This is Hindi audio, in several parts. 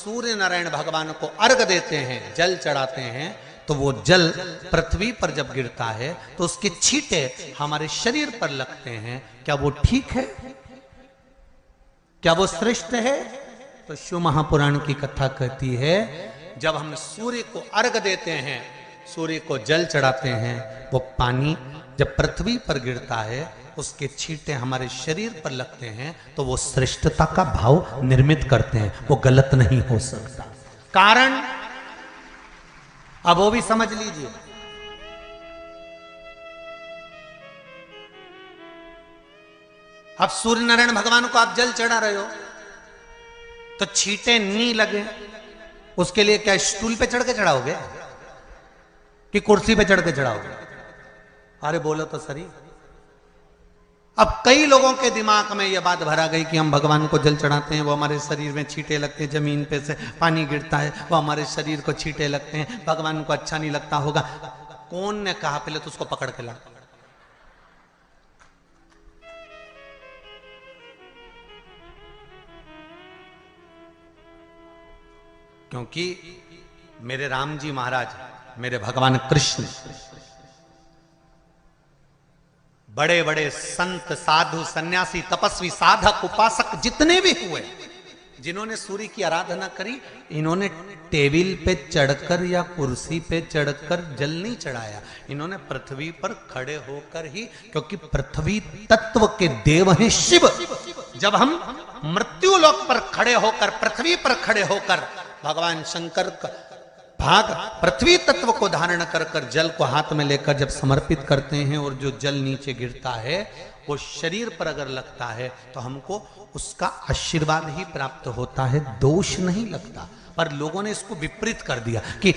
सूर्य नारायण भगवान को अर्घ देते हैं, जल चढ़ाते हैं, तो वो जल पृथ्वी पर जब गिरता है तो उसके छींटे हमारे शरीर पर लगते हैं। क्या वो ठीक है? क्या वो श्रेष्ठ है? तो शिव महापुराण की कथा कहती है, जब हम सूर्य को अर्घ देते हैं, सूर्य को जल चढ़ाते हैं, वो पानी जब पृथ्वी पर गिरता है, उसके छींटे हमारे शरीर पर लगते हैं, तो वो श्रेष्ठता का भाव निर्मित करते हैं, वो गलत नहीं हो सकता। कारण अब वो भी समझ लीजिए। अब सूर्य नारायण भगवान को आप जल चढ़ा रहे हो तो छींटे नहीं लगे, उसके लिए क्या स्टूल पे चढ़ के चढ़ाओगे कि कुर्सी पे चढ़ के चढ़ाओगे? अरे बोलो तो सही। अब कई लोगों के दिमाग में यह बात भरा गई कि हम भगवान को जल चढ़ाते हैं, वो हमारे शरीर में छींटे लगते हैं, जमीन पे से पानी गिरता है, वो हमारे शरीर को छींटे लगते हैं, भगवान को अच्छा नहीं लगता होगा। कौन ने कहा? पहले तो उसको पकड़ के ला। क्योंकि मेरे राम जी महाराज, मेरे भगवान कृष्ण, बड़े बड़े संत, साधु, सन्यासी, तपस्वी, साधक, उपासक जितने भी हुए, जिन्होंने सूर्य की आराधना करी, इन्होंने टेबल पे चढ़कर या कुर्सी पे चढ़कर जल नहीं चढ़ाया, इन्होंने पृथ्वी पर खड़े होकर ही, क्योंकि पृथ्वी तत्व के देव हैं शिव। जब हम मृत्यु लोक पर खड़े होकर, पृथ्वी पर खड़े होकर भगवान शंकर का भाग पृथ्वी तत्व को धारण कर कर जल को हाथ में लेकर जब समर्पित करते हैं, और जो जल नीचे गिरता है वो शरीर पर अगर लगता है तो हमको उसका आशीर्वाद ही प्राप्त होता है, दोष नहीं लगता। पर लोगों ने इसको विपरीत कर दिया। कि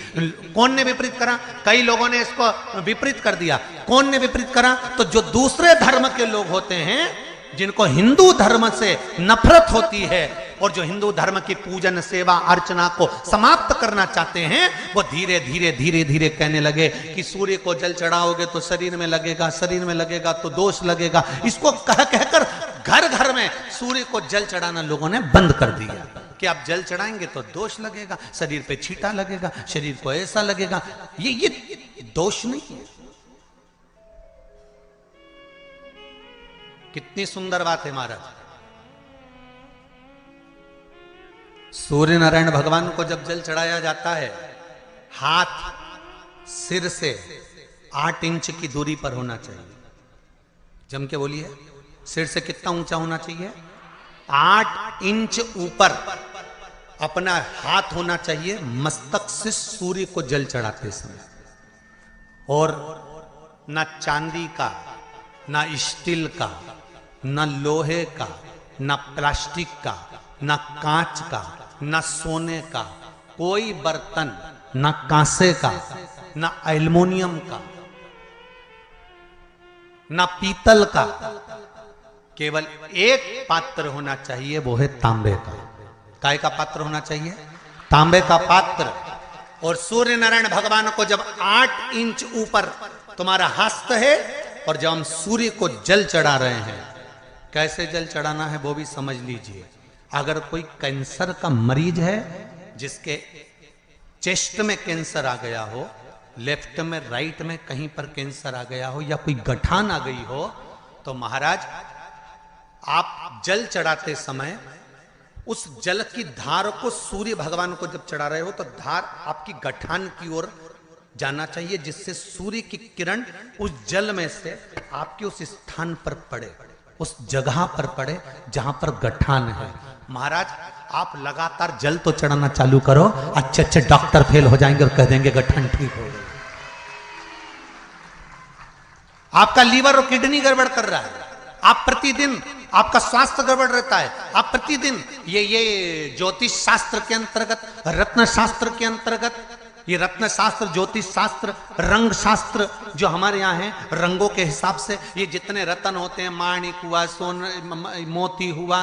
कौन ने विपरीत करा? कई लोगों ने इसको विपरीत कर दिया। कौन ने विपरीत करा? तो जो दूसरे धर्म के लोग होते हैं, जिनको हिंदू धर्म से नफरत होती है और जो हिंदू धर्म की पूजन, सेवा, अर्चना को समाप्त करना चाहते हैं, वो धीरे धीरे धीरे धीरे कहने लगे कि सूर्य को जल चढ़ाओगे तो शरीर में लगेगा, शरीर में लगेगा तो दोष लगेगा। इसको कह कहकर घर घर में सूर्य को जल चढ़ाना लोगों ने बंद कर दिया कि आप जल चढ़ाएंगे तो दोष लगेगा, शरीर पे छींटा लगेगा, शरीर को ऐसा लगेगा। ये दोष नहीं है। कितनी सुंदर बात है महाराज। सूर्य नारायण भगवान को जब जल चढ़ाया जाता है, हाथ सिर से 8 इंच की दूरी पर होना चाहिए। जम के बोलिए, सिर से कितना ऊंचा होना चाहिए? 8 इंच ऊपर अपना हाथ होना चाहिए मस्तक से सूर्य को जल चढ़ाते समय। और ना चांदी का, ना स्टील का, ना लोहे का, ना प्लास्टिक का, ना कांच का, ना सोने का कोई बर्तन, ना कांसे का, ना एल्युमिनियम का, ना पीतल का, केवल एक पात्र होना चाहिए, वो है तांबे का। काय का पात्र होना चाहिए? तांबे का पात्र। और सूर्य नारायण भगवान को जब 8 इंच ऊपर तुम्हारा हस्त है, और जब हम सूर्य को जल चढ़ा रहे हैं, कैसे जल चढ़ाना है वो भी समझ लीजिए। अगर कोई कैंसर का मरीज है, जिसके चेस्ट में कैंसर आ गया हो, लेफ्ट में, राइट में कहीं पर कैंसर आ गया हो, या कोई गठान आ गई हो, तो महाराज आप जल चढ़ाते समय उस जल की धार को सूर्य भगवान को जब चढ़ा रहे हो, तो धार आपकी गठान की ओर जाना चाहिए, जिससे सूर्य की किरण उस जल में से आपके उस स्थान पर पड़े, उस जगह पर पड़े जहां पर गठान है। महाराज आप लगातार जल तो चढ़ाना चालू करो, अच्छे अच्छे डॉक्टर फेल हो जाएंगे और कह देंगे गठान ठीक हो गई। आपका लीवर और किडनी गड़बड़ कर रहा है, आप प्रतिदिन, आपका स्वास्थ्य गड़बड़ रहता है, आप प्रतिदिन ये ज्योतिष शास्त्र के अंतर्गत, रत्न शास्त्र के अंतर्गत, ये रत्न शास्त्र, ज्योतिष शास्त्र, रंग शास्त्र जो हमारे यहाँ है, रंगों के हिसाब से ये जितने रत्न होते हैं, माणिक हुआ, मोती हुआ,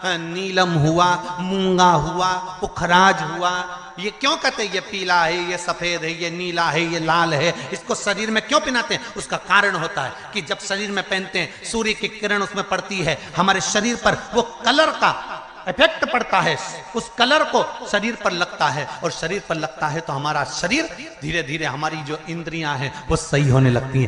नीलम हुआ, मूंगा हुआ, पुखराज हुआ, ये क्यों कहते हैं ये पीला है, ये सफेद है, ये नीला है, ये लाल है, इसको शरीर में क्यों पहनाते हैं? उसका कारण होता है कि जब शरीर में पहनते हैं, सूर्य की किरण उसमें पड़ती है, हमारे शरीर पर वो कलर का इफेक्ट पड़ता है, उस कलर को शरीर पर लगता है, और शरीर पर लगता है तो हमारा शरीर धीरे धीरे, हमारी जो इंद्रियां हैं वो सही होने लगती हैं।